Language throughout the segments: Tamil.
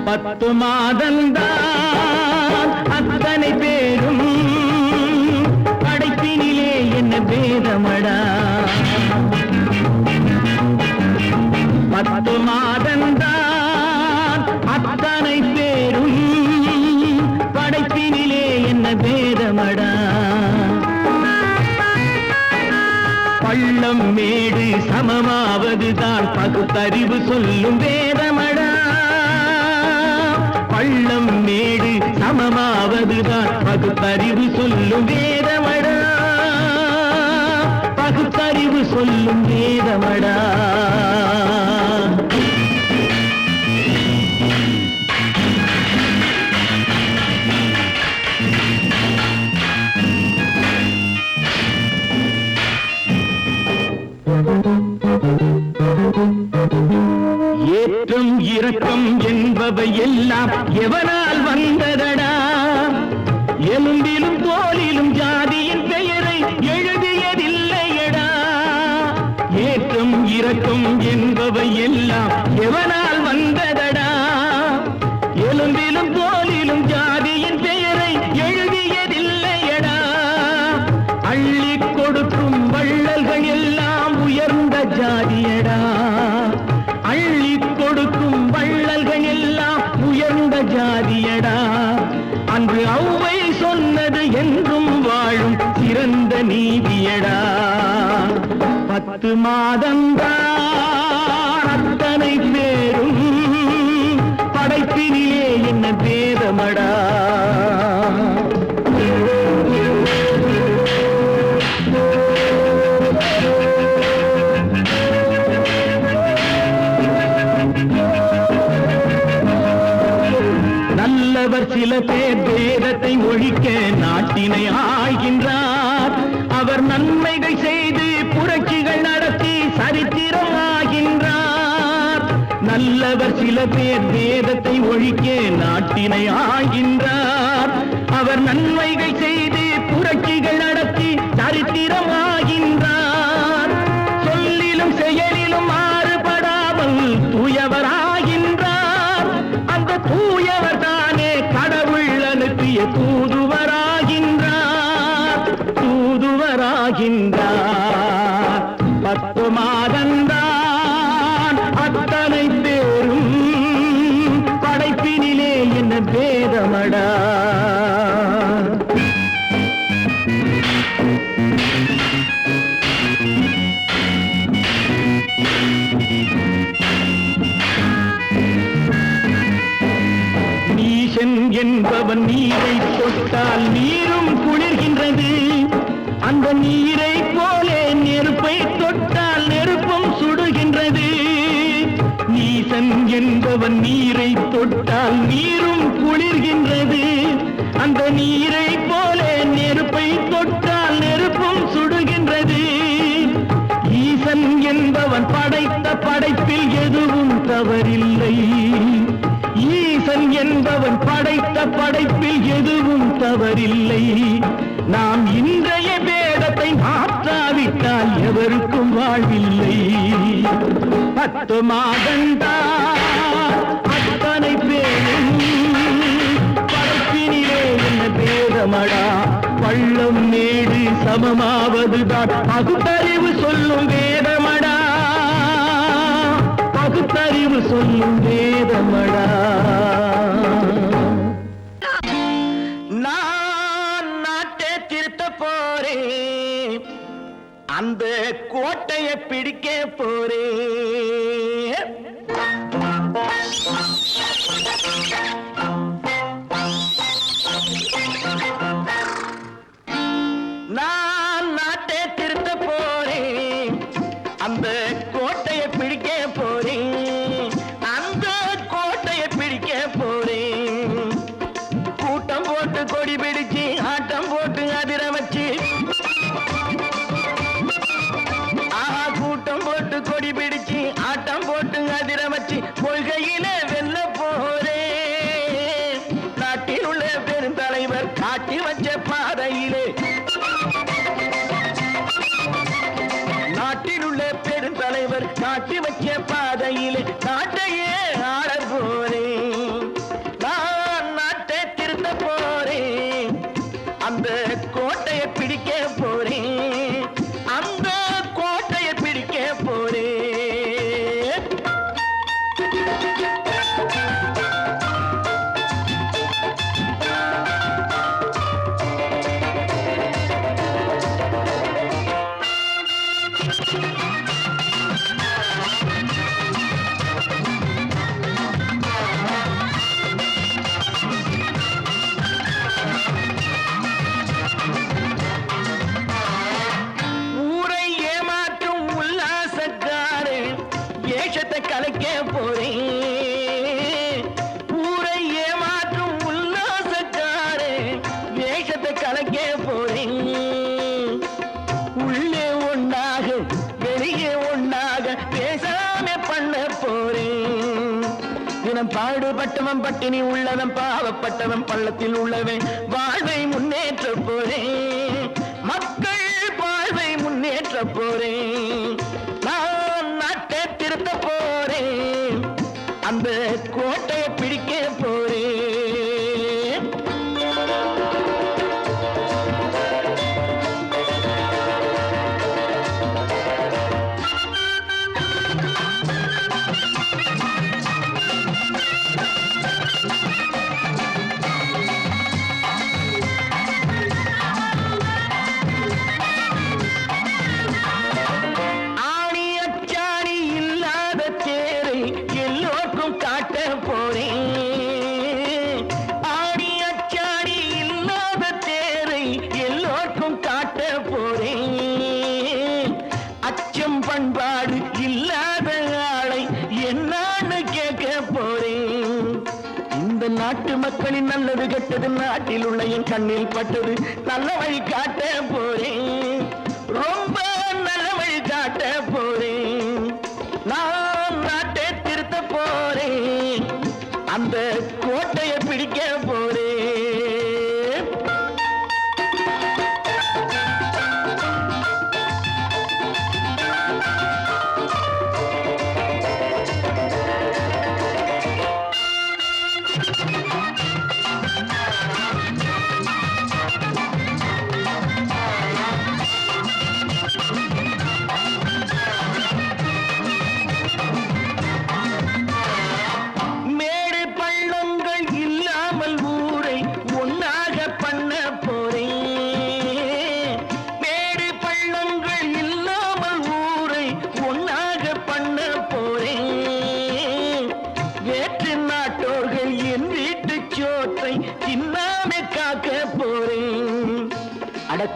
10 மாதந்தான் அத்தனை பேரும் படைப்பினிலே என்ன பேதமடா 10 மாதந்தான் அத்தனை பேரும் படைப்பினிலே என்ன பேதமடா பள்ளம் மேடு சமமாவதுதான் பகுத்தறிவு சொல்லும் வேதமடா பள்ளம் மேடு சமமாவதுதான் பகுத்தறிவு சொல்லும் வேதமடா பகுத்தறிவு சொல்லும் வேதமடா ஏற்றம் இரக்கம் என்பவை எல்லாம் எவனால் வந்ததடா எலும்பிலும் தோலிலும் ஜாதியின் பெயரை எழுதியதில்லையடா ஏற்றம் இரக்கம் என்பவை எல்லாம் எவனால் வந்ததடா எலும்பிலும் தோலிலும் ஜாதியின் பெயரை எழுதியதில்லையடா அள்ளி கொடுக்கும் வள்ளல்கள் எல்லாம் உயர்ந்த ஜாதியடா அள்ளி கொடுக்கும் வள்ளல்கள் எல்லாம் உயர்ந்த ஜாதியடா அன்று ஔவை சொன்னது என்றும் வாழும் சிறந்த நீதியடா 10 மாதந்தான் அத்தனை பேரும் படைப்பினிலே என்ன பேதமடா நல்லவர் சில பேர் வேதத்தை ஒழிக்க நாட்டினை ஆள்கின்றார் அவர் நன்மைகள் செய்து புரட்சிகள் நடத்தி சரித்திரம் ஆகின்றார் நல்லவர் சில பேர் வேதத்தை ஒழிக்க நாட்டினை ஆள்கின்றார் அவர் நன்மைகள் செய்து புரட்சிகள் நடத்தி சரித்திரம் ஆகின்றார் சொல்லிலும் செயலிலும் மாறுபடாமல் தூயவராகின்றார் அந்த தூயவர் தானே கடவுள் அனுப்பிய தூதுவராகின்றார் 10 மாதந்தான் அத்தனை பேரும் படைப்பினிலே என்ன பேதமடா நீசன் என்பவன் நீரை தொட்டால் நீரும் குளிர்கின்றது அந்த நீரை போலே நெருப்பை தொட்டால் நெருப்பும் சுடுகின்றது நீசன் என்பவன் நீரை தொட்டால் நீரும் குளிர்கின்றது அந்த நீரை போலே நெருப்பை தொட்டால் நெருப்பும் சுடுகின்றது ஈசன் என்பவன் படைத்த படைப்பில் எதுவும் தவறில்லை ஈசன் என்பவன் படைத்த படைப்பில் எதுவும் தவறில்லை நாம் இன்றைய வேதத்தை மாற்றாவிட்டால் எவருக்கும் வாழ்வில்லை 10 மாதந்தான் அத்தனை பேரும் படைப்பினிலே என்ன பேதமடா பள்ளம் மேடு சமமாவதுதான் பகுத்தறிவு சொல்லும் வேதமடா பகுத்தறிவு சொல்லும் வேதமடா நான் நாட்டை திருத்த போறேன் அந்த கோட்டையை பிடிக்க போறேன் நான் நாட்டை திருத்த போறேன் அந்த கோட்டையை பிடிக்க போறேன் அந்த கோட்டையை பிடிக்க போறேன் கூட்டம் போட்டு கொடி பிடிச்சு ஆட்டம் போட்டு அதிர வச்சு கூட்டம் போட்டு கொடி பிடிச்சு ஆட்டம் போட்டு அதிர வச்சு கொள்கையில வெல்ல போறேன் நாட்டில் உள்ள பெருந்தலைவர் காட்டி வச்ச பாதையிலே நாட்டில் உள்ள பெருந்தலைவர் காட்டி வச்ச பாதையிலே நாட்டையே ஆள போறேன் கலைக்க போறேன். ஊரை ஏமாற்றும் உல்லாசக்காரே வேஷத்தை கலைக்க போறேன். உள்ளே ஒண்ணாக வெளியே ஒண்ணாக பேசாம பண்ண போறேன். தினம் பாடுபட்டவன் பட்டினி உள்ளவன் பாவப்பட்டவன் பள்ளத்தில் உள்ளவன் வாழ்வை முன்னேற்ற போறேன். மக்கள் வாழ்வை முன்னேற்ற போறேன். நான் நாட்டை திருத்த போறேன். அந்த கோட்டையை பிடிக்க போறேன். பண்பாடு இல்லாத ஆளை என்னான்னு கேட்க போறேன். இந்த நாட்டு மக்களின் நல்லது கெட்டது நாட்டில் உள்ள என் கண்ணில் பட்டது நல்ல வழி காட்ட போறேன். ரொம்ப நல்ல வழி காட்ட போறேன். நான் நாட்டை திருத்த போறேன். அந்த கோட்டையை பிடிக்க போறேன்.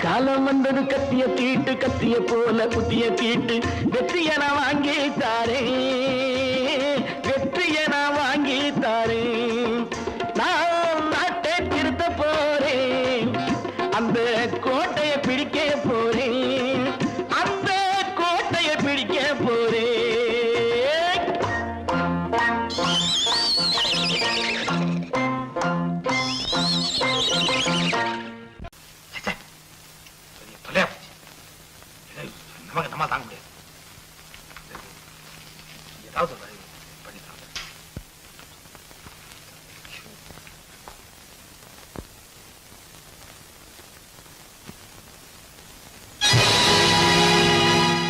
காலம் வந்தது கத்திய தீட்டு கத்திய போல குத்திய தீட்டு வெற்றிய நான் வாங்கி தாரே. வெற்றிய நான் வாங்கி தாரே. நான் நாட்டை திருத்த போறேன். அந்த கோட்டையை பிடிக்க போறேன். அந்த கோட்டையை பிடிக்க போறேன். நம்ம தாங்க முடியாது. ஏதாவது பண்ணிக்கலாம்.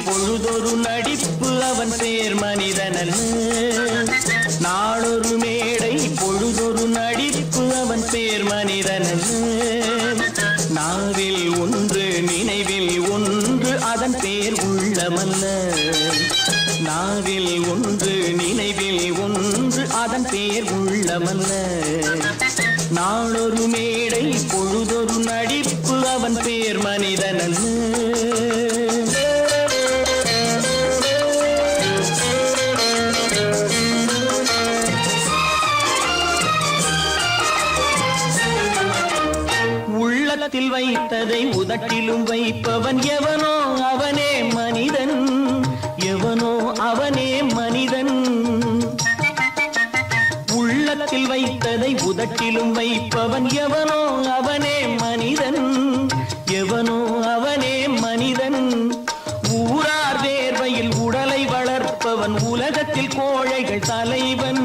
பொழுதொரு நடிப்பு அவன் பேர் மனிதனன். நாளொரு மேடை பொழுதொரு நடிப்பு அவன் பேர் மனிதனன். நாவில் ஒன்று நினைவில் ஒன்று அதன் பேர் உள்ளமல்ல. நாவில் ஒன்று நினைவில் ஒன்று அதன் பேர் உள்ளமல்ல. நாளொரு மேடை பொழுதொரு நடிப்பு அவன் பேர் மனிதனல்ல. உள்ளத்தில் வைத்ததை உதட்டிலும் வைப்பவன் எவனோ அவனே மனிதன். எவனோ அவனே மனிதன். உள்ளத்தில் வைத்ததை உதட்டிலும் வைப்பவன் எவனோ அவனே மனிதன். எவனோ அவனே மனிதன். ஊரார் வேர்வையில் உடலை வளர்ப்பவன் உலகத்தில் கோழைகள் தலைவன்.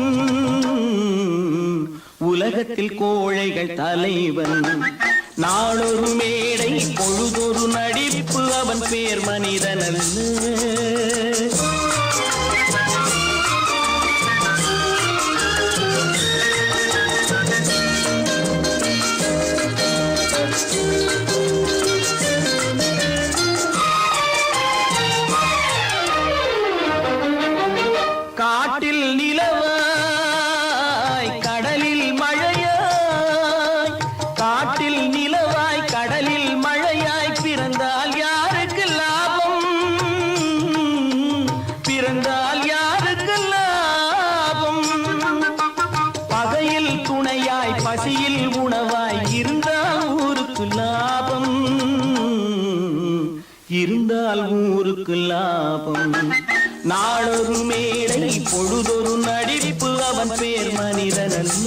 உலகத்தில் கோழைகள் தலைவன். நாளொரு மேடை பொழுதொரு நடிப்பு அவன் பேர் மனிதனல்ல. காட்டில் நிலவாய் கடலில் மழையாய். காட்டில் நிலவாய் கடலில் மழையாய் பிறந்தால் யாருக்கு லாபம்? இருந்தால் ஊருக்கு லாபம். நாளொரு மேடை பொழுதொரு நடிப்பு அவன் பேர் மனிதன் அல்ல.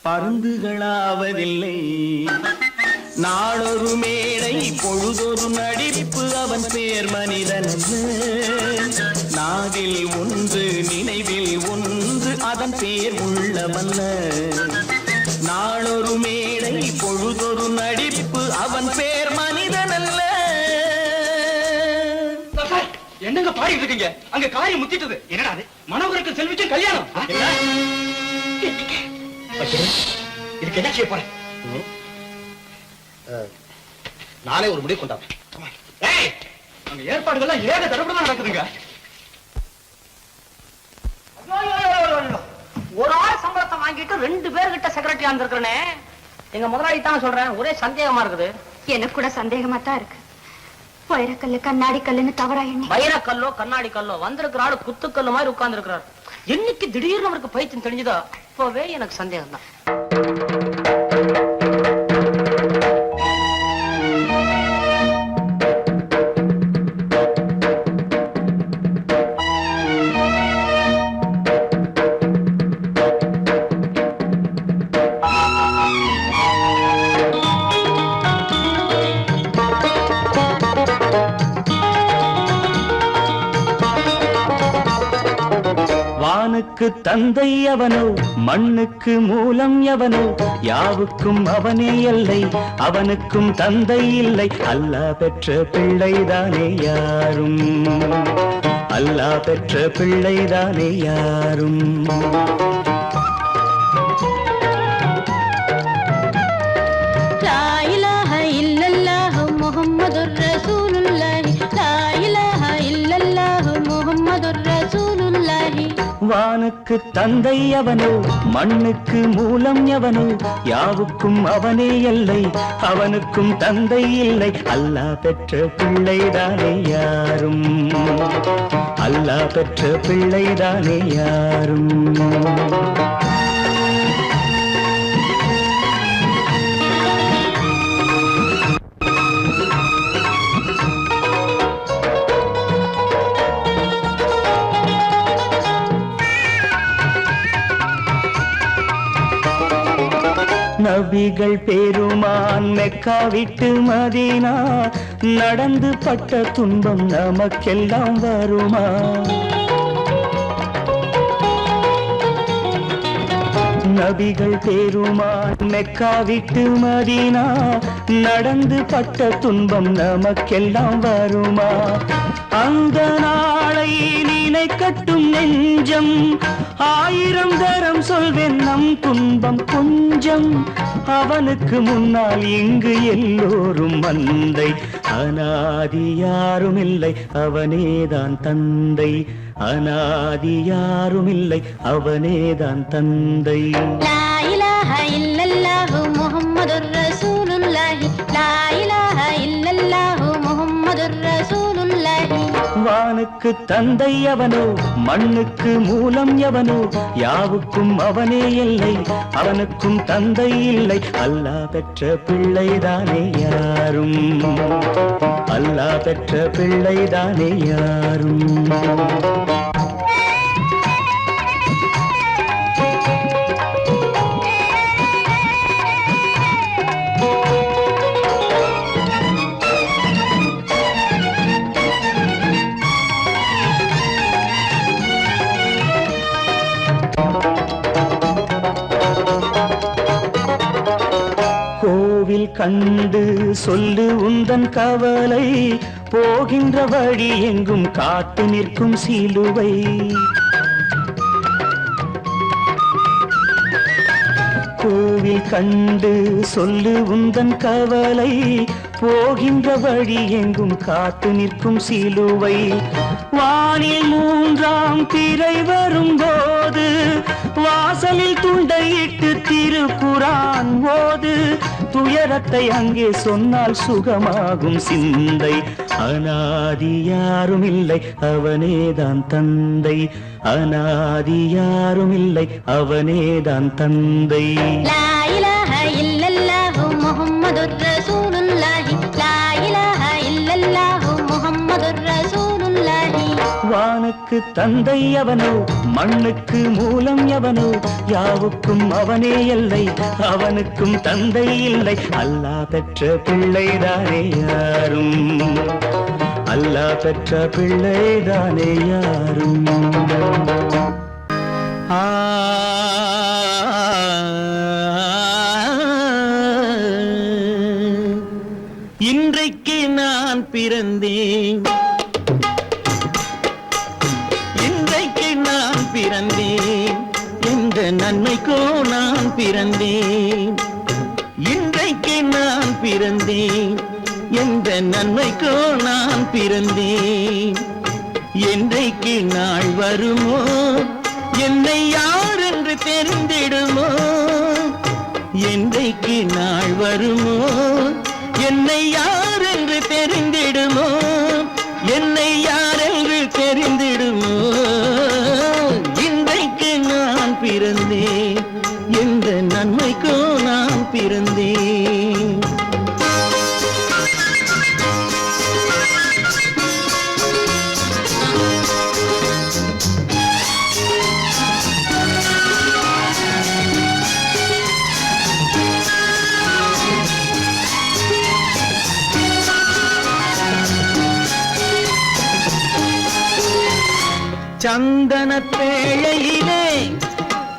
பருந்துகளாவதில்லை. நாளொரு மேடை பொழுதொரு நடிப்பு அவன் பேர் மனிதன். நாவில் ஒன்று நினைவில் ஒன்று அதன் பேர் உள்ளவல்ல. நாளொரு மேடை பொழுதொரு நடிப்பு அவன் பேர் மனிதன் அல்ல. என்னங்க பாடிட்டு இருக்கீங்க? அங்க காரியம் முத்திட்டது. என்னடா அது? மனோகருக்கு செல்விக்கும் கல்யாணம். இதுக்கு என்ன செய்ய போறேன்? நானே ஒரு முடிவு கொண்டாங்க. அங்க ஏற்பாடுகள்லாம் ஏக தடப்படமா நடக்குதுங்க. ஒரு ஆள் சம்பளத்தை வாங்கிட்டு 2 பேர்கிட்ட செக்ரட்டரியா இருந்திருக்கிறேனே. எங்க முதலாளி தான் சொல்றேன், ஒரே சந்தேகமா இருக்குது. எனக்கு கூட சந்தேகமா தான் இருக்கு. வைரக்கல்லு கண்ணாடி கல்லுன்னு தவறா எண்ணி வைரக்கல்லோ கண்ணாடி கல்லோ வந்திருக்கிற ஆளு குத்துக்கல்லு மாதிரி உட்கார்ந்து இருக்கிறார். என்னைக்கு திடீர்னு அவருக்கு பைத்தியம் தெரிஞ்சதோ அப்பவே எனக்கு சந்தேகம் தான். வானுக்கு தந்தை அவனோ மண்ணுக்கு மூலம் எவனோ யாவுக்கும் அவனே எல்லை அவனுக்கும் தந்தை இல்லை. அல்லாஹ் பெற்ற பிள்ளைதானே யாரும், அல்லாஹ் பெற்ற பிள்ளைதானே யாரும். லா இலாஹ இல்லல்லாஹு முஹம்மதுர் ரசூலுல்லாஹி, லா இலாஹ இல்லல்லாஹு முஹம்மதுர் ரசூலுல்லாஹி. வானுக்கு தந்தை அவனோ மண்ணுக்கு மூலம் எவனோ யாவுக்கும் அவனே எல்லை அவனுக்கும் தந்தை இல்லை. அல்லாஹ் பெற்ற பிள்ளைதானே யாரும், அல்லாஹ் பெற்ற பிள்ளைதானே யாரும். நபிகள் பெருமான் மெக்கா விட்டு மதீனா நடந்து பட்ட துன்பம் நமக்கெல்லாம் வருமா? நபிகள் பெருமான் மெக்கா விட்டு மதீனா நடந்து பட்ட துன்பம் நமக்கெல்லாம் வருமா? அந்த நாளை நினைக்கட்டும் நெஞ்சம், 1000 தரம் சொல்வேன் நம் துன்பம் கொஞ்சம். அவனுக்கு முன்னால் இங்கு எல்லோரும் மந்தை, அனாதி யாரும் இல்லை அவனேதான் தந்தை, அனாதி யாரும் இல்லை அவனேதான் தந்தை. லா இலாஹ இல்லல்லாஹு முஹம்மதுர் ரசூலுல்லாஹி, லா இலாஹ இல்லல்லாஹு முஹம்மதுர் ரசூலுல்லாஹி. வானுக்கு தந்தை அவனோ மண்ணுக்கு மூலம் எவனோ யாவுக்கும் அவனே இல்லை அவனுக்கும் தந்தை இல்லை. அல்லாஹ் பெற்ற பிள்ளைதானே யாரும், அல்லாஹ் பெற்ற பிள்ளைதானே யாரும். கோவில் கண்டு சொல்லு உந்தன் கவலை போகின்ற வழி எங்கும் காத்து நிற்கும் சிலுவை கோவில் கண்டு சொல்லு உந்தன் கவலை போகின்ற வழி எங்கும் காத்து நிற்கும் சிலுவை வானில் மூன்றாம் திரை வரும்போது வாசலில் துண்டையிட்டு திருக்குரான் ஓது துயரத்தை அங்கே சொன்னால் சுகமாகும் சிந்தை அநாதி யாரும் இல்லை அவனேதான் தந்தை அநாதி யாரும் இல்லை அவனேதான் தந்தை லா இலாஹ இல்லல்லாஹு முஹம்மதுர் ரசூலுல்லாஹி லா இலாஹ இல்லல்லாஹு முஹம்மதுர் ரசூலுல்லாஹி வானுக்கு தந்தை அவனோ மண்ணுக்கு மூலம் எவனோ யாவுக்கும் அவனே எல்லை அவனுக்கும் தந்தை இல்லை அல்லாஹ் பெற்ற பிள்ளைதானே யாரும் அல்லாஹ் பெற்ற பிள்ளைதானே யாரும் இன்றைக்கு நான் பிறந்தேன் பிறந்தேன் என்ற நன்மைக்கோ நான் பிறந்தேன் இன்றைக்கு நான் பிறந்தேன் என்ற நன்மைக்கோ நான் பிறந்தேன் என்றைக்கு நாள் வருமோ என்னை யார் என்று தெரிந்திடுமோ என்றைக்கு நாள் வருமோ என்னை யார் என்று தெரிந்திடுமோ என்னை யார் என்று தெரிந்திடுமோ பிறந்தேன் எந்த நன்மைக்கோ நான் பிறந்தேன் சந்தன பேழையிலே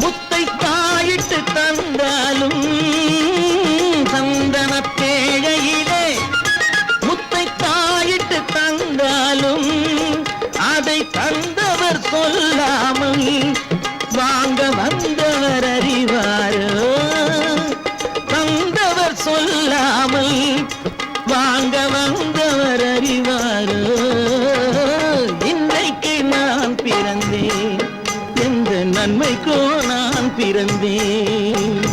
முத்தை காயிட்டு தந்தாலும் சந்தன பேழையிலே முத்தை காயிட்டு தந்தாலும் அதை தந்தவர் சொல்லாமல் வாங்க வந்தவர் அறிவாரோ தந்தவர் சொல்லாமல் வாங்க வந்தவர் அறிவாரோ இன்றைக்கு நான் பிறந்தேன் எந்த நன்மைக்கோ நான் பிறந்தேன்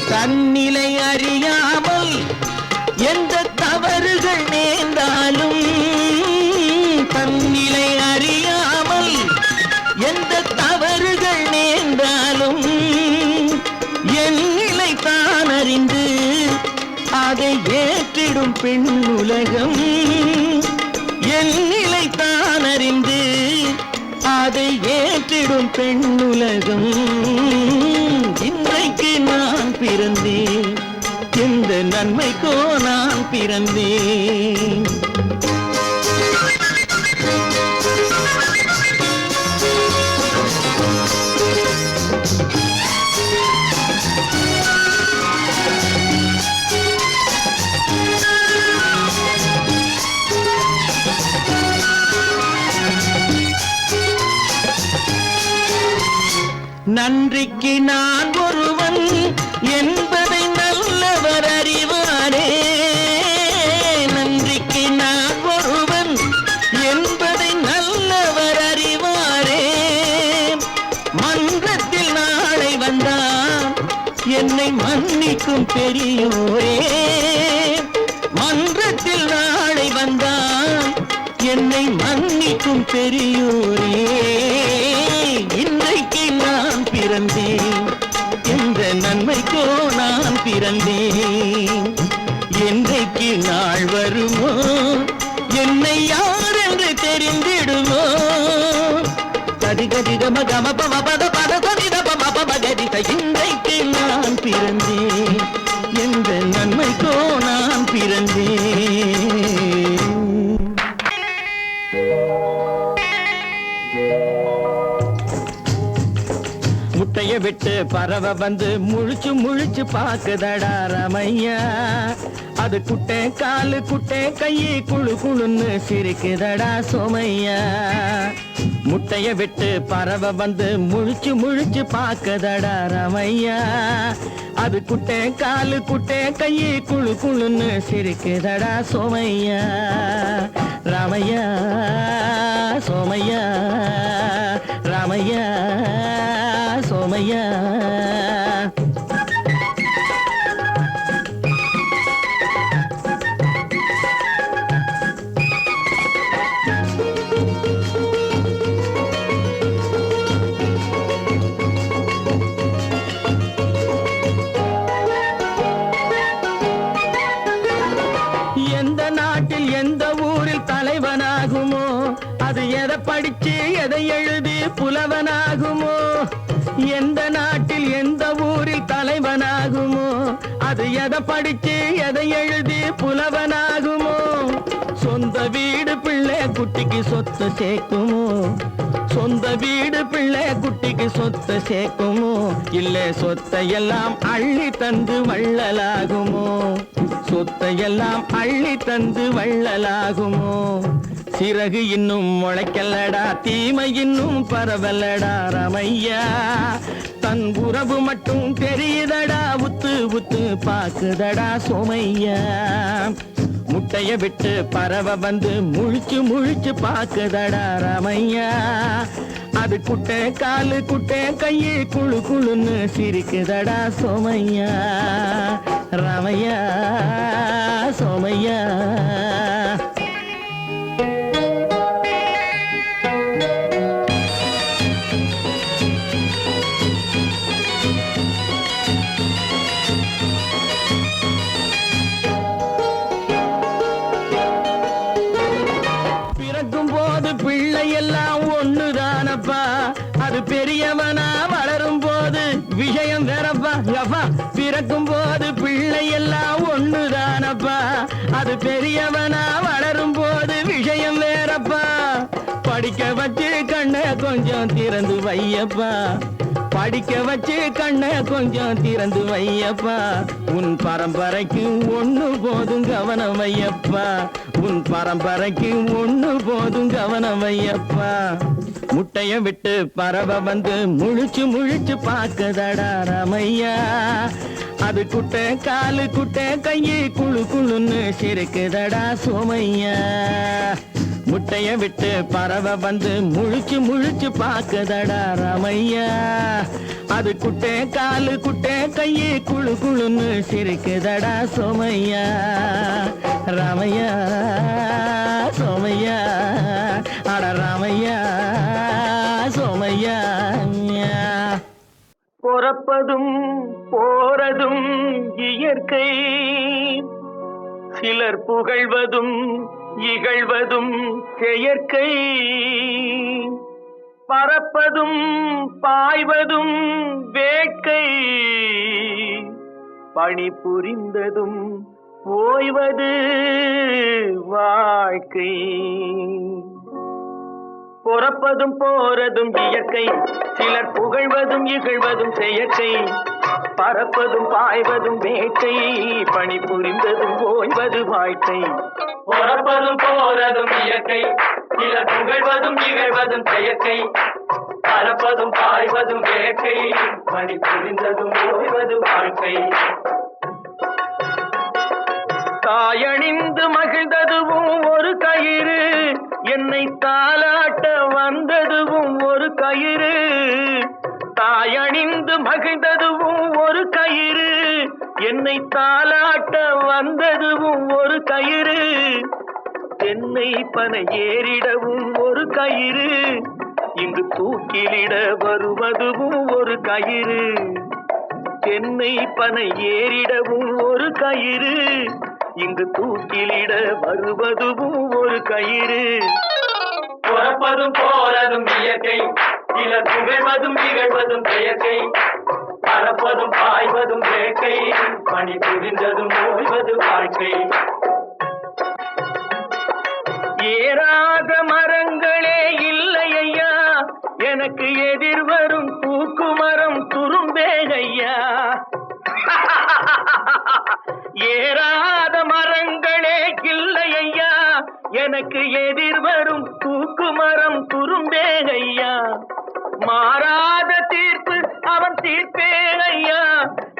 தன்னிலை அறியாமல் எந்த தவறுகள் நேர்ந்தாலும் தன்னிலை அறியாமல் எந்த தவறுகள் நேர்ந்தாலும் என் நிலை தான் அறிந்து அதை ஏற்றிடும் பெண் உலகம் என் நிலை தான் அறிந்து அதை ஏற்றிடும் பெண் உலகம் இன்றைக்கு நான் பிறந்தேன் எந்த நன்மைக்கோ நான் பிறந்தேன் நன்றிக்கு நான் ஒருவன் என்பதை நல்லவர் அறிவாரே நன்றிக்கு நான் ஒருவன் என்பதை நல்லவர் அறிவாரே மன்றத்தில் நாளை வந்தான் என்னை மன்னிக்கும் பெரியோரே மன்றத்தில் நாளை வந்தான் என்னை மன்னிக்கும் பெரியோரே இன்றைக்கு நான் பிறந்தேன் எந்த நன்மைக்கோ நான் பிறந்தேன் என்றைக்கு நாள் வருமோ என்னை யார் என்று தெரிந்திடுமோ கதி கதி கம கம பம பத பத சதித பம பம கதித இன்றைக்கு நான் பிறந்தேன் எந்த நன்மைக்கோ நான் பிறந்தேன் முட்டைய விட்டு பறவை வந்து முழிச்சு முழிச்சு பாக்குதடா ரமையா அது குட்டை காலு குட்டை கையை குழு குழுன்னு சிரிக்குதடா சோமையா முட்டைய விட்டு பறவை வந்து முழிச்சு முழிச்சு பாக்குதடா ரமையா அது குட்டை காலு குட்டை கையை குழு குழுன்னு சிரிக்குதடா சோமையா ராமையா சோமையா ராமையா சோமையா எந்த நாட்டில் எந்த ஊரில் தலைவனாகுமோ அது எதை படிச்சு எதை எழுதி புலவனாகுமோ எந்த நாட்டில் எந்த ஊரில் தலைவனாகுமோ அது எதை படிச்சு எதை எழுதி புலவனாகுமோ சொந்த வீடு பிள்ளை குட்டிக்கு சொத்து சேர்க்குமோ சொந்த வீடு பிள்ளை குட்டிக்கு சொத்து சேர்க்குமோ இல்ல சொத்தையெல்லாம் அள்ளி தந்து வள்ளலாகுமோ சொத்தையெல்லாம் அள்ளி தந்து வள்ளலாகுமோ சிறகு இன்னும் முளைக்கல்லடா தீமை இன்னும் பரவல்லடா ரமையா தன் உறவு மட்டும் தெரியுதடா உத்து உத்து பாக்குதடா சோமையா முட்டைய விட்டு பறவை வந்து முழிச்சு முழிச்சு பாக்குதடா ரமையா அது குட்டை காலு குட்டை கையை குழு குழுன்னு சிரிக்குதடா சோமையா ரமையா சோமையா பிள்ளையெல்லாம் ஒண்ணுதானப்பா அது பெரியவனா வளரும் போது விஷயம் வேறப்பா அப்பா பிறக்கும் போது பிள்ளையெல்லாம் ஒண்ணுதானப்பா அது பெரியவனா வளரும் போது விஷயம் வேறப்பா படிக்க வச்சு கண்ணை கொஞ்சம் திறந்து வையப்பா படிக்க வச்சு கண்ணை கொஞ்சம் திறந்து வையப்பா உன் பரம்பரைக்கு ஒண்ணு போதும் கவனம் வையப்பா உன் பரம்பரைக்கு ஒண்ணு போதும் கவனம் வையப்பா முட்டைய விட்டு பறவை வந்து முழிச்சு முழிச்சு பாக்குதடா ரமையா அது குட்டை காலு குட்டை கையை குழு குழுன்னு சிரிக்குதடா சோமையா முட்டைய விட்டு பறவை வந்து முழிச்சு முழிச்சு பாக்குதடா ரமையா அது குட்டை காலு குட்டை கையை குழு குழுன்னு சிரிக்குதடா சோமையா ராமையா சோமையா அட ராமையா சோமையா பொறப்பதும் போறதும் இயற்கை சிலர் புகழ்வதும் இகழ்வதும் செயற்கை பறப்பதும் பாய்வதும் வேட்கை பணி புரிந்ததும் ஓய்வது வாழ்க்கை பொறப்பதும் போறதும் இயற்கை சிலர் புகழ்வதும் இகழ்வதும் செயற்கை பறப்பதும் பாய்வதும் வேட்கை பணி புரிந்ததும் ஓய்வது வாழ்க்கை பொறப்பதும் போறதும் இயற்கை சிலர் புகழ்வதும் இகழ்வதும் செயற்கை பறப்பதும் பாய்வதும் வேட்கை பணி புரிந்ததும் ஓய்வது வாழ்க்கை தாயணிந்து மகிழ்ந்ததுவும் ஒரு கயிறு என்னை தாலாட்ட வந்ததுவும் ஒரு கயிறு தாயணிந்து மகிழ்ந்ததுவும் ஒரு கயிறு என்னை தாலாட்ட வந்ததுவும் ஒரு கயிறு தென்னை பனை ஏறிடவும் ஒரு கயிறு இங்கு தூக்கிலிட வருவதுவும் ஒரு கயிறு தென்னை பனை ஏறிடவும் ஒரு கயிறு இங்கு தூக்கிலிட வருவதுவும் ஒரு கயிறு. புறப்பதும் போறதும் இயற்கை, சிலர் புகழ்வதும் நிகழ்வதும் செயற்கை. பறப்பதும் பாய்வதும் வேட்கை, பணி புரிந்ததும் ஓய்வது வாழ்க்கை. ஏறாத மரங்களே இல்லை ஐயா, எனக்கு எதிர்வரும் பூக்குமரம் துரும்பேகையா. ஏறாத மரங்களே இல்லை ஐயா, எனக்கு எதிர்வரும் பூக்குமரம் துரும்பேகையா. மாறாத தீர்ப்பு அவன் தீர்ப்பே ஐயா,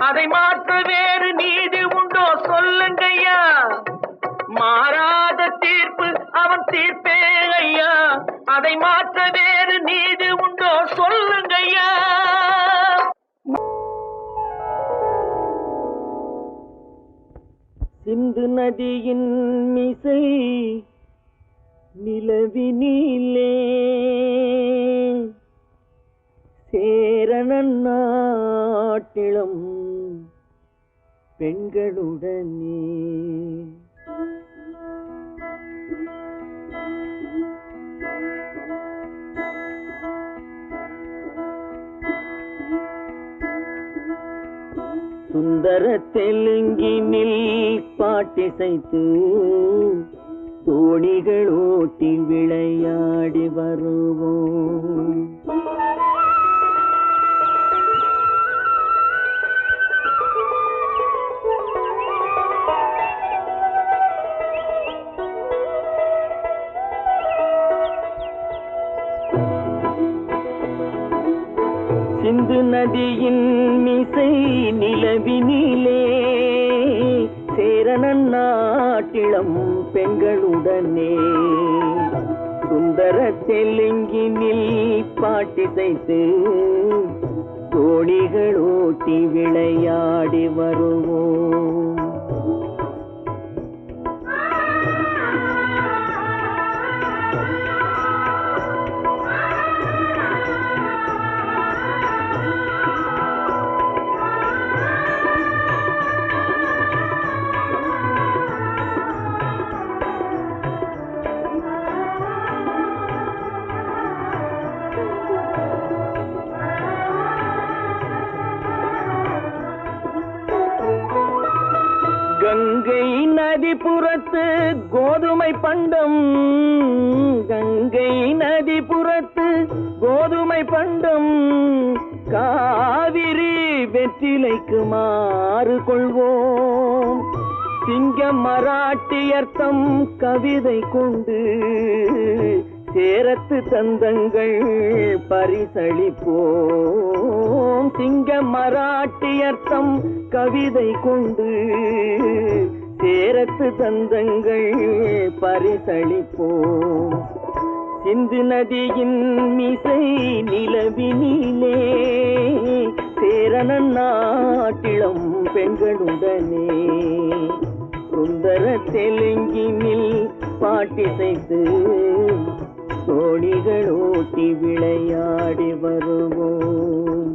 அதை மாற்ற வேறு நீதி உண்டோ சொல்லுங்கய்யா. மாறாத தீர்ப்பு அவன் தீர்ப்பே ஐயா, அதை மாற்ற வேறு நீதி உண்டோ சொல்லுங்கய்யா. சிந்து நதியின் மிசை நிலவினிலே சேரணன் நாட்டிலும் பெண்களுடனே. சுந்தர தெலுங்கினில் பாட்டிசைத்து தோணிகள் ஓட்டி விளையாடி வருவோம். சிந்து நதியின் மிசை நிலவினிலே சேரணன் நாட்டிளம் பெண்களுடனே. சுந்தர தெலுங்கினில் பாட்டிசைத்து தோணிகள் ஓட்டி விளையாடி வருவோம். கங்கை நதிபுறத்து கோதுமை பண்டம், கங்கை நதிபுறத்து கோதுமை பண்டம், காவிரி வெற்றிலைக்கு மாறு கொள்வோம். சிங்கம் மராட்டியர்த்தம் கவிதை கொண்டு சேரத்து தந்தங்கள் பரிசளிப்போம். சிங்கம் மராட்டியர்த்தம் கவிதை கொண்டு சேரத்து தந்தங்கள் பரிசளிப்போம். சிந்து நதியின் மிசை நிலவினிலே சேரணன் நாட்டிளம் பெண்களுடனே. சுந்தர தெலுங்கினில் பாட்டிசைத்து தோணிகள் ஓட்டி விளையாடி வருவோம்.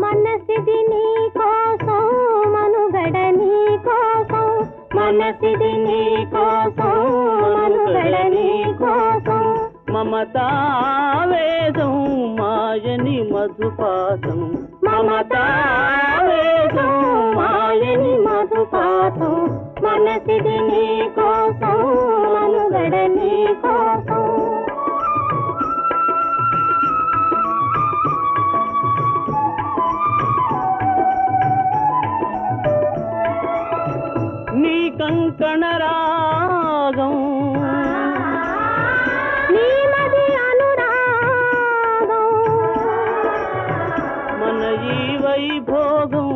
మనసిది నీ కోసం మనుగడ నీ కోసం మమతావేదం మాయని మధుపాసం మమతావేదం మాయని మధుపాసం మనసిది నీ కోసం మనుగడ నీ కోసం నీ కంకణ రాగం నీ మది అనురాగం మన ఈ వైభోగం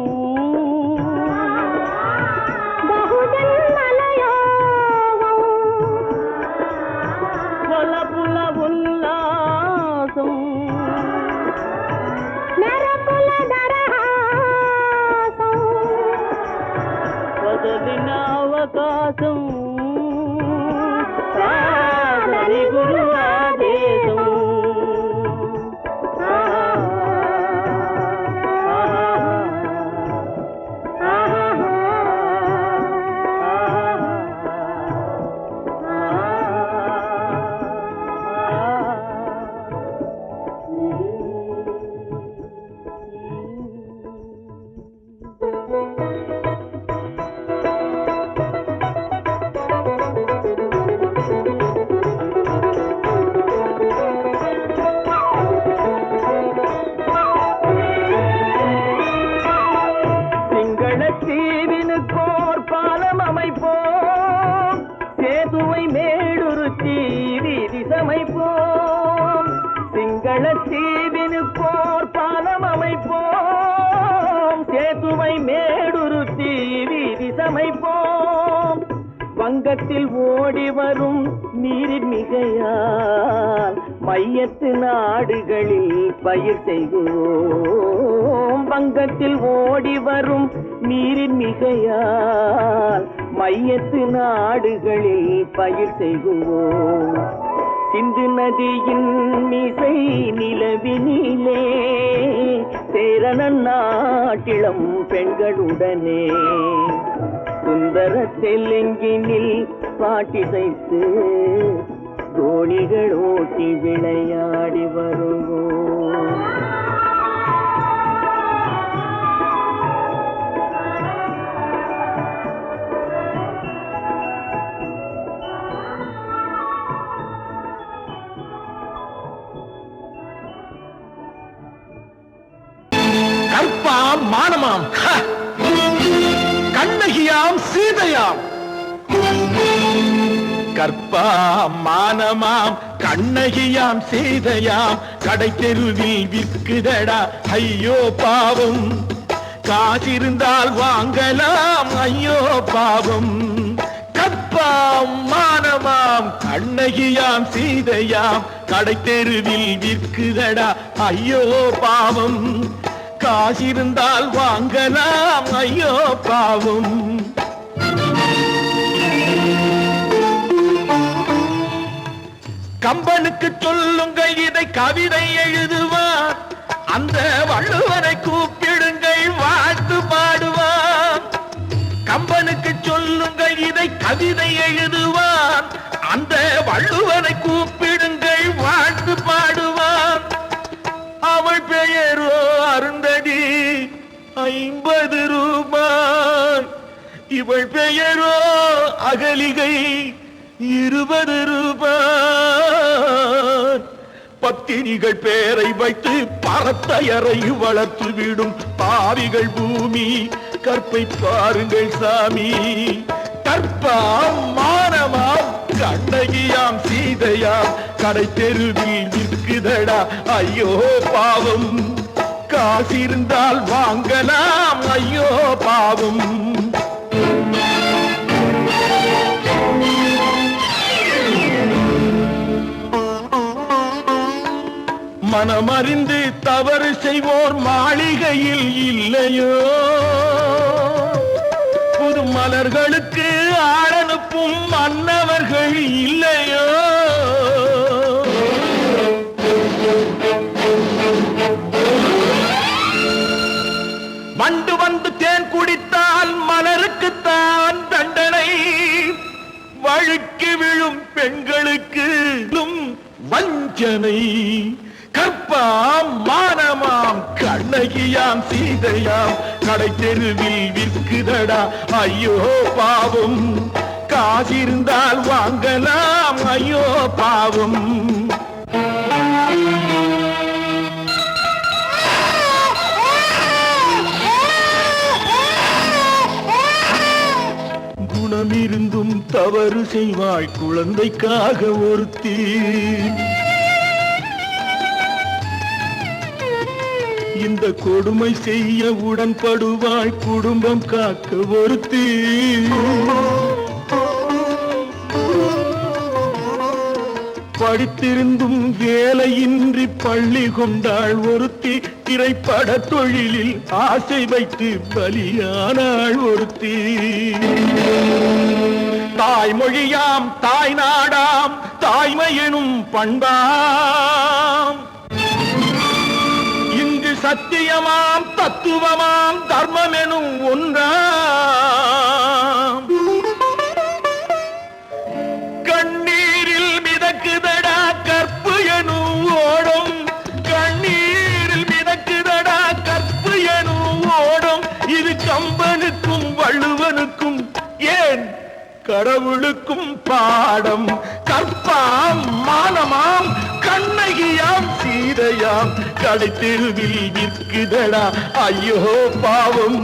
బహుజన్మల యోగం பாசம் சரி குரு ஆதேசம் சிங்களத்தீவினுக்கோர் பாலம் அமைப்போம் சேதுவை மேடுருத்தி வீதி சமைப்போம் வங்கத்தில் ஓடி வரும் நீரின் மிகையால் மையத்து நாடுகளில் பயிர் செய்கிறோம் வங்கத்தில் ஓடி வரும் நீரின் மிகையால் மையத்து நாடுகளில் பயிர் செய்கிறோம் சிந்து நதியின் மிசை நிலவினிலே சேரண நாட்டிளம் பெண்களுடனே சுந்தர தெலுங்கினில் பாட்டிசைத்து தோணிகள் ஓட்டி விளையாடி வருவோம் கற்பாம் மானமாம் கண்ணகியாம் சீதையாம் கற்பாம் மானமாம் கண்ணகியாம் சீதையாம் கடை தெருவில் விற்குதடா ஐயோ பாவம் காசிருந்தால் வாங்கலாம் ஐயோ பாவம் கற்பாம் மானமாம் கண்ணகியாம் சீதையாம் கடை தெருவில் விற்குதடா ஐயோ பாவம் காசிருந்தால் வாங்கலாம் ஐயோ பாவம் கம்பனுக்கு சொல்லுங்கள் இதை கவிதை எழுதுவார் அந்த வள்ளுவரை கூப்பிடுங்கள் வாழ்த்து பாடுவார் கம்பனுக்கு சொல்லுங்கள் இதை கவிதை எழுதுவார் அந்த வள்ளுவரை கூப்பிடுங்கள் வாழ்த்து பாடுவார் அவள் பெயரோ அருந்ததி 50 ரூபாய் இவள் பெயரோ அகலிகை 20 ரூபாய் பத்தினிகள் பேரை வைத்து பரத்தையரை வளர்த்து விடும் பாவிகள் பூமி கற்பை பாருங்கள் சாமி கற்பாம் மானமாம் கண்ணகியாம் சீதையாம் கடை தெருவில் விற்குதடா ஐயோ பாவம் காசிருந்தால் வாங்கலாம் ஐயோ பாவம் மனமறிந்து தவறு செய்வோர் மாளிகையில் இல்லையோ புது மலர்களுக்கு ஆளனுப்பும் மன்னவர்கள் இல்லையோ வண்டு வந்து தேன் குடித்தால் மலருக்குத்தான் தண்டனை வழுக்கி விழும் பெண்களுக்கு வஞ்சனை கற்பாம் மானமாம் கண்ணகியாம் சீதையாம் கடை தெருவில் விற்குதடா ஐயோ பாவம் காசிருந்தால் வாங்கலாம் ஐயோ பாவம் குணமிருந்தும் தவறு செய்வாய் குழந்தைக்காக ஒருத்தி இந்த கொடுமை செய்ய உடன்படுவாய் குடும்பம் காக்க ஒருத்தி படித்திருந்தும் வேலையின்றி பள்ளி கொண்டாள் ஒருத்தி திரைப்பட தொழிலில் ஆசை வைத்து பலியானாள் ஒருத்தி தாய்மொழியாம் தாய் நாடாம் தாய்மையெனும் பண்பாம் இங்கு சத்தியமாம் தத்துவமாம் தர்மமெனும் ஒன்றாம் கண்ணீரில் மிதக்குதடா கற்பு எனும் ஓடும் கண்ணீரில் மிதக்குதடா கற்பு எனும் ஓடும் இது கம்பனுக்கும் வள்ளுவனுக்கும் ஏன் கடவுளுக்கும் பாடம் கற்பாம் மானமாம் கண்ணகியாம் சீதையாம் கடைத்தெருவில் விற்குதடா ஐயோ பாவம்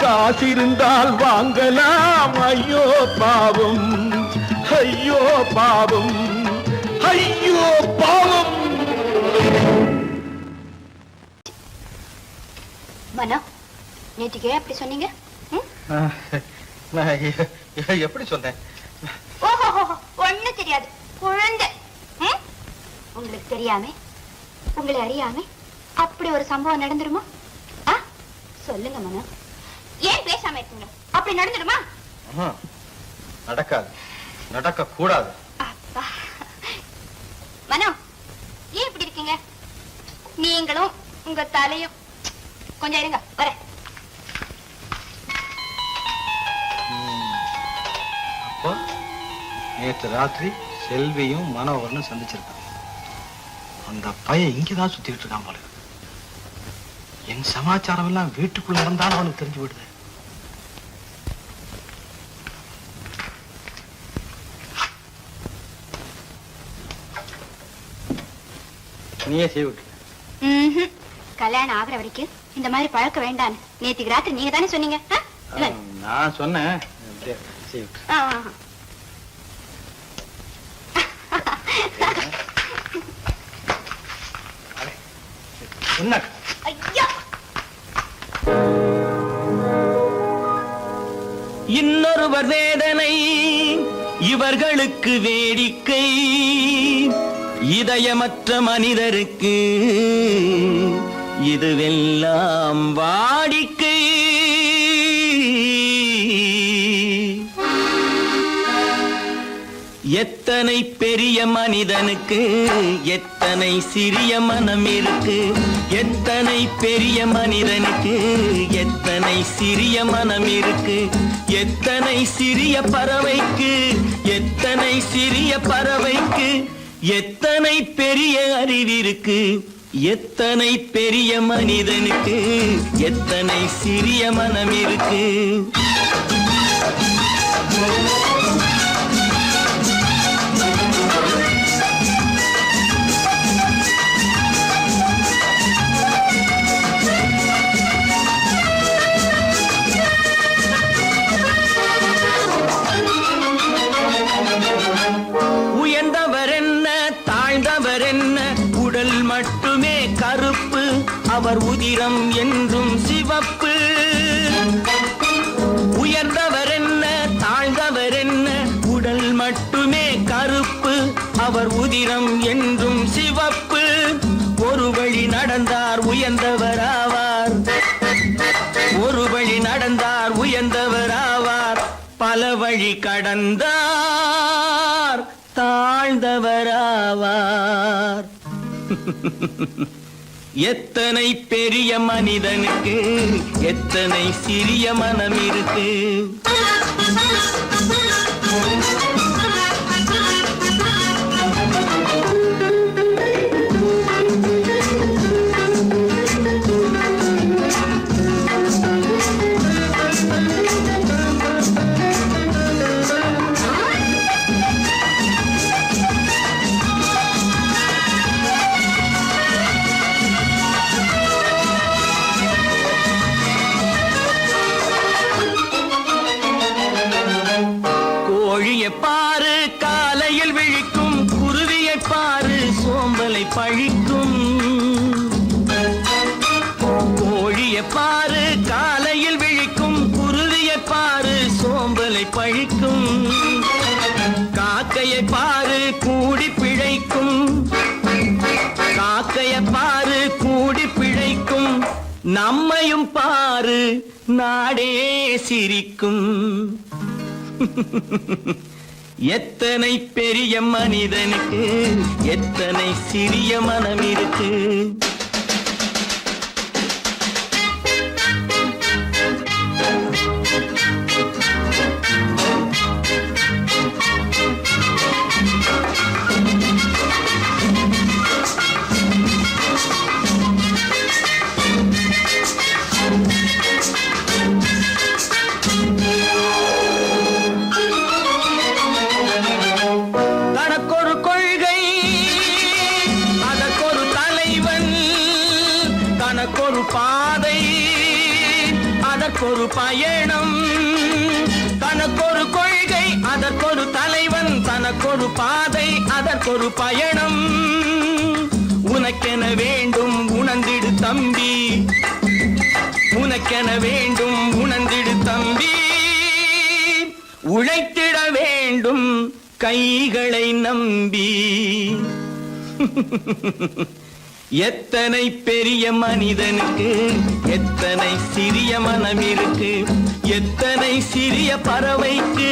காசிருந்தால் வாங்கலாம் ஐயோ பாவம் ஐயோ பாவம் ஐயோ பாவம். மனோ நேற்றுக்கு ஏன் அப்படி சொன்னீங்க? எப்படி சொன்னேன்? ஓஹோ ஒண்ணு தெரியாது குழந்தை. உங்களுக்கு தெரியாம உங்களை அறியாம அப்படி ஒரு சம்பவம் நடந்துருமா? சொல்லுங்க மனோ, ஏன் பேசாம இருக்கீங்க? அப்படி நடந்துருமா? நடக்காது, நடக்க கூடாது. அப்பா மனோ, ஏன் இப்படி இருக்கீங்க? நீங்களும் உங்க தலையும் கொஞ்சம் இருங்க, வரேன். அப்போ நேற்று ராத்திரி செல்வியும் மனோகரனும் சந்திச்சிருக்காங்க. அந்த பையன் இங்கதான் சுத்திட்டு இருக்கான் போல. என் சமாச்சாரம் எல்லாம் வீட்டுக்குள்ள இருந்தாலும் அவனுக்கு தெரிஞ்சு விடுது. நீயே செய்ய விட்டு. கல்யாணம் ஆகுற வரைக்கும் இந்த மாதிரி பழக்க வேண்டாம். நேற்றுக்கு ராத்திரி நீங்க தானே சொன்னீங்க. நான் சொன்னேன். என்ன ஐயா, இன்னொருவர் வேதனை இவர்களுக்கு வேடிக்கை, இதயமற்ற மனிதருக்கு இதுவெல்லாம் வாடிக்கை. எத்தனை பெரிய மனிதனுக்கு எத்தனை சிறிய மனம் இருக்கு, எத்தனை பெரிய மனிதனுக்கு எத்தனை சிறிய மனம் இருக்கு, எத்தனை சிறிய பறவைக்கு எத்தனை சிறிய பறவைக்கு எத்தனை பெரிய அறிவிருக்கு, எத்தனை பெரிய மனிதனுக்கு எத்தனை சிறிய மனம் இருக்கு. உயர்ந்தவர் என்ன தாழ்ந்தவர் என்ன, உடல் மட்டுமே கருப்பு, அவர் உதிரம் என்றும் சிவப்பு. உயர்ந்தவர் என்ன தாழ்ந்தவர் என்ன, உடல் மட்டுமே கருப்பு, அவர் உதிரம் என்றும் சிவப்பு. ஒரு வழி நடந்தார் உயர்ந்தவர் ஆவார், ஒரு வழி நடந்தார் உயர்ந்தவர் ஆவார், பல வழி கடந்தார் தாழ்ந்தவர் ஆவார். எத்தனை பெரிய மனிதனுக்கு எத்தனை சிறிய மனம் இருக்கு. கோழியை பாரு காலையில் விழிக்கும், குருவியை பாரு சோம்பலை பழிக்கும். கோழியை பாரு காலையில் விழிக்கும், குருவியை பாரு சோம்பலை பழிக்கும். காக்கையை பாரு கூடி பிழைக்கும், காக்கையை பாரு கூடி பிழைக்கும். நம்மையும் பாரு நாடே சிரிக்கும். எத்தனை பெரிய மனிதனுக்கு எத்தனை சிறிய மனம் இருக்கு. தனக்கொரு பாதை அதற்கொரு பயணம், தனக்கொரு கொள்கை அதற்கொரு தலைவன், தனக்கொரு பாதை அதற்கொரு பயணம். உனக்கென வேண்டும் உணர்ந்திடு தம்பி, உனக்கென வேண்டும் உணர்ந்திடு தம்பி. உழைத்திட வேண்டும் கைகளை நம்பி. எத்தனை பெரிய மனிதனுக்கு எத்தனை சிறிய மனம் இருக்கு. எத்தனை சிறிய பறவைக்கு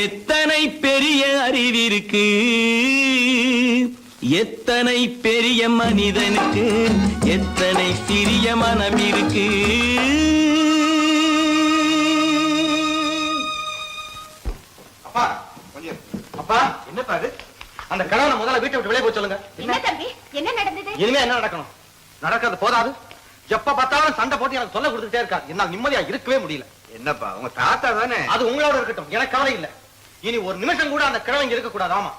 எத்தனை பெரிய அறிவிருக்கு. எத்தனை பெரிய மனிதனுக்கு எத்தனை சிறிய மனம் இருக்கு. அப்பா கொஞ்சம் அப்பா, என்னப்பா அது? அந்த கணவனை முதல்ல வீட்டை விட்டு வெளியே போய் சொல்லுங்க. என்ன தம்பி, என்ன நடந்தது? இனிமே என்ன நடக்கணும்? நடக்கிறது போதாது, எப்ப பார்த்தாலும் சண்டை போட்டு எனக்கு சொல்ல கொடுத்துட்டே இருக்கா. என்னால் நிம்மதியா இருக்கவே முடியல. என்னப்பா உங்க தாத்தா தானே? அது உங்களோட இருக்கட்டும், எனக்கு கவலை இல்ல. இனி ஒரு நிமிஷம் கூட அந்த கிழவங்க இருக்க கூடாது. ஆமா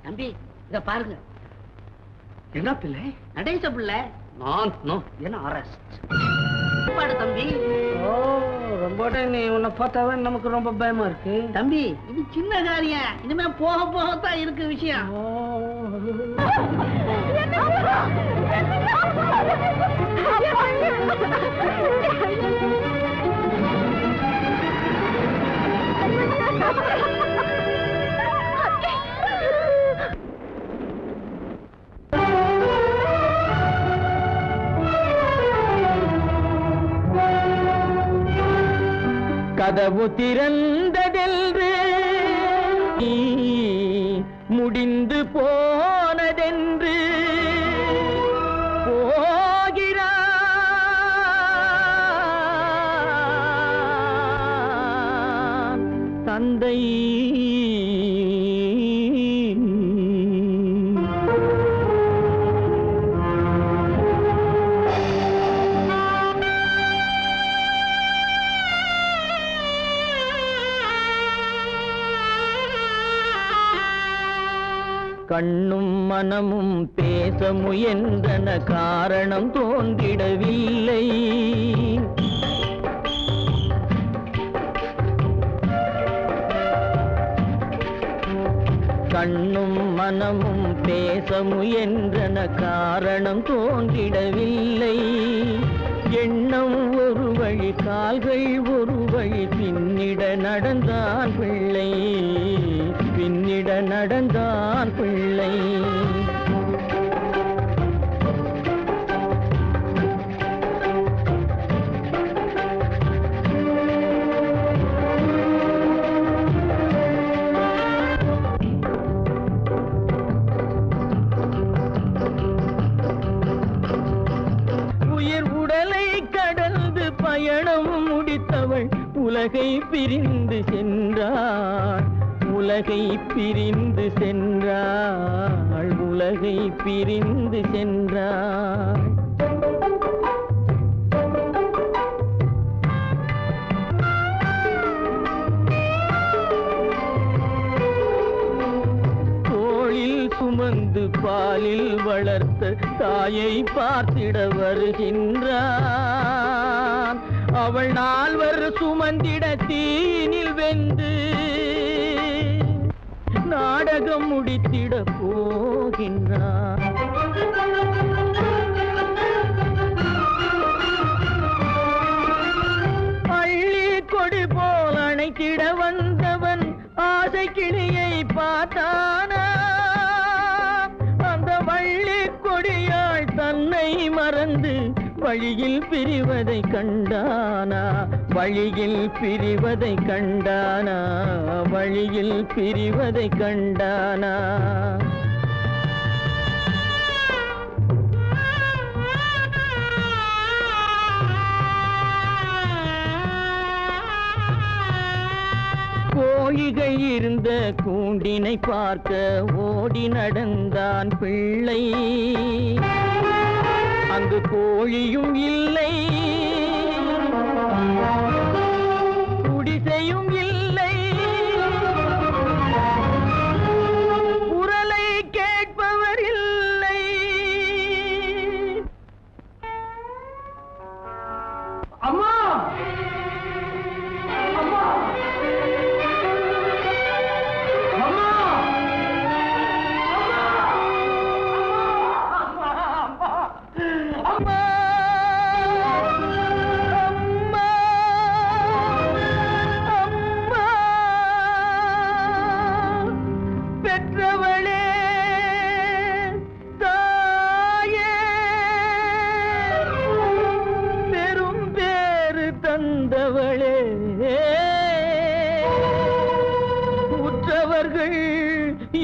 தம்பி இத பாருங்க. என்ன பிள்ளை? நடேச பிள்ளை. நான் என்ன அரெஸ்ட் பாடு தம்பி. ஓ, ரொம்ப நீ உன்னை பார்த்தாவே நமக்கு ரொம்ப பயமா இருக்கு தம்பி. இது சின்ன காரியம், இனிமே போக போகத்தான் இருக்கு விஷயம். கதவு திறந்ததென்று முடிந்து போனதென்று போகிறான் தந்தை. கண்ணும் மனமும் பேச முயன்றன, காரணம் தோன்றிடவில்லை. கண்ணும் மனமும் பேச முயன்றன, காரணம் தோன்றிடவில்லை. எண்ணம் ஒரு வழி, கால்கள் ஒரு வழி, பின்னிட நடந்தான் பிள்ளை, பின்னிட நடந்தான் பிள்ளை. உயிர் உடலை கடந்து பயணம் முடித்தவள் உலகை பிரிந்து சென்றாள், உலகை பிரிந்து சென்றாள், உலகை பிரிந்து சென்றாள். தோளில் சுமந்து பாலில் வளர்த்த தாயை பார்த்திட வருகின்றான். அவள் நால்வர் சுமந்திட தீனில் வெந்து நாடகம் முடித்திட போகின்றான். அள்ளி கொடி போல் அணைத்திட வந்தவன் ஆசை கிளியை பார்த்தானா, மறந்து வழியில் பிரிவதை கண்டானா, வழியில் பிரிவதை கண்டானா, வழியில் பிரிவதை கண்டானா. கோழிகை இருந்த கூண்டினை பார்க்க ஓடி நடந்தான் பிள்ளை. அங்கு கோழியும் இல்லை, குடிசையும் இல்லை, குரலை கேட்பவர் இல்லை. அம்மா அம்மா உற்றவர்கள்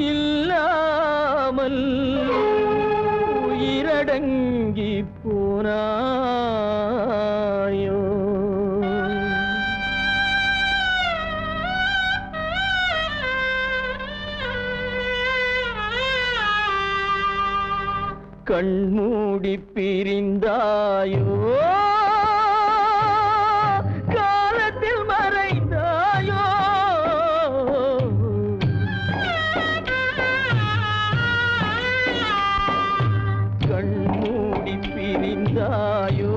இல்லாமல் உயிரடங்கி போனாயோ. கண்மூடி பிரிந்தாயோ, காலத்தில் மறைந்தாயோ. கண்மூடி பிரிந்தாயோ,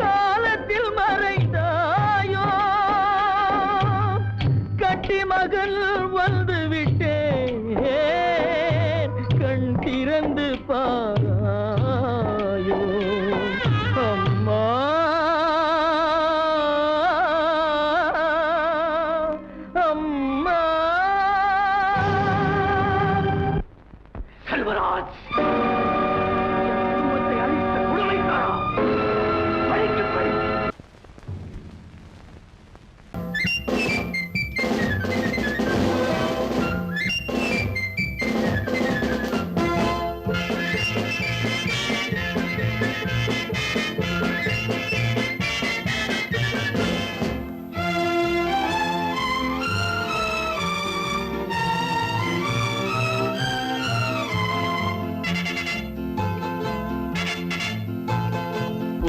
காலத்தில் மறைந்தாயோ. கட்டி மகள் வந்து விட்டேன், கண் திறந்து பாராயோ. அம்மா அம்மா. செல்வராஜ் குடும்பத்தை அழித்த கொடுமைக்காரா, பழிக்கு பழி.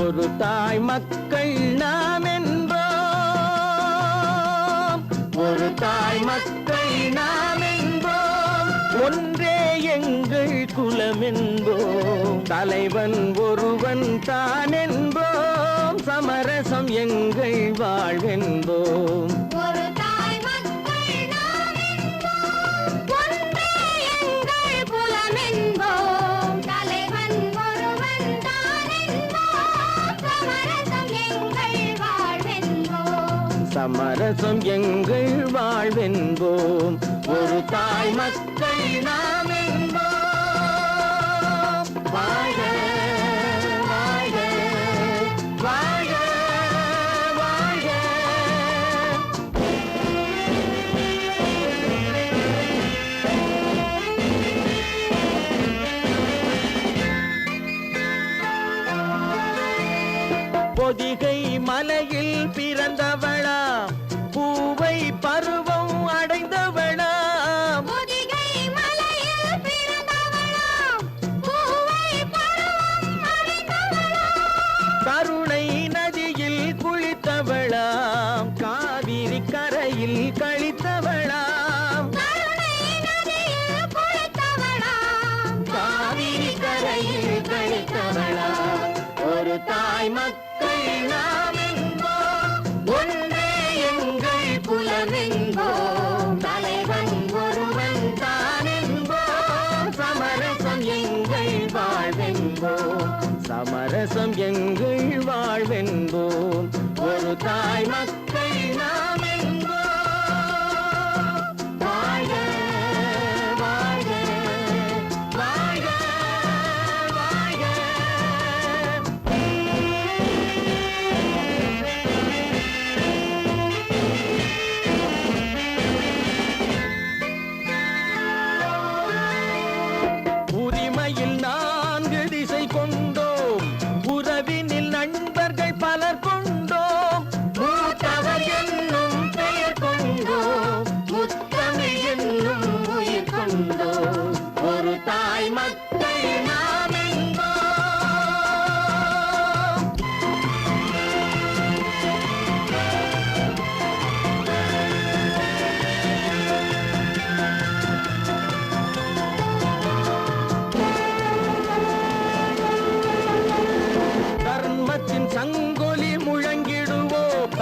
ஒரு தாய் மக்கள் நாம் என்போம், ஒரு தாய் மக்கள் நாம் என்போம். ஒன்றே எங்கள் குலம் என்போம், தலைவன் ஒருவன் தான் என்போம். சமரசம் எங்கள் வாழ்வென்போம். ஒரு தாய் மக்கள் நாம் என்போம், ஒன்றே எங்கள் குலம் என்போம். தலைவன் ஒருவன் தான் என்போம். சமரசம் எங்கள் வாழ்வென்போம். சமரசம் எங்கள் வாழ்வென்போம். ஒரு தாய் மக்கள் நாம் என்போம். வாழ்க வாழ்க வாழ்க வாழ்க. பொதிகை மலையில் பிறந்தவளா, பூவை பருவம் அடைந்தவளா. பொதிகை மலையில் பிறந்தவளாம், பூவை பருவம் அடைந்தவளாம். கருணை நதியில் குளித்தவளாம், காவிரி கரையில் கழித்தவளாம். கருணை நதியில் குளித்தவளாம், காவிரி கரையில் கழித்தவளாம். ஒரு தாய் மக்கள் நாம் என்போம், ஒன்றே எங்கள் குலம் என்போம்.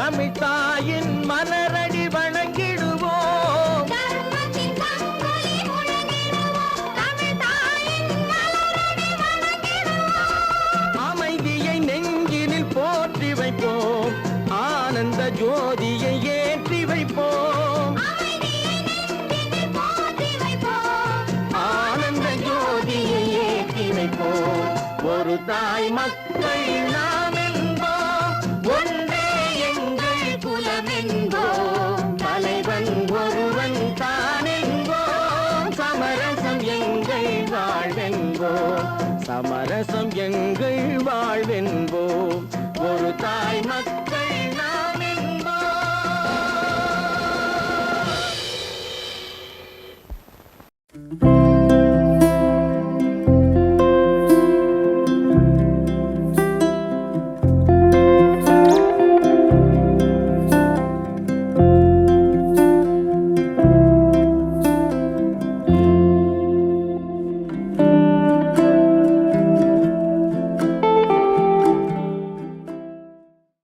தமிழ் தாயின் மன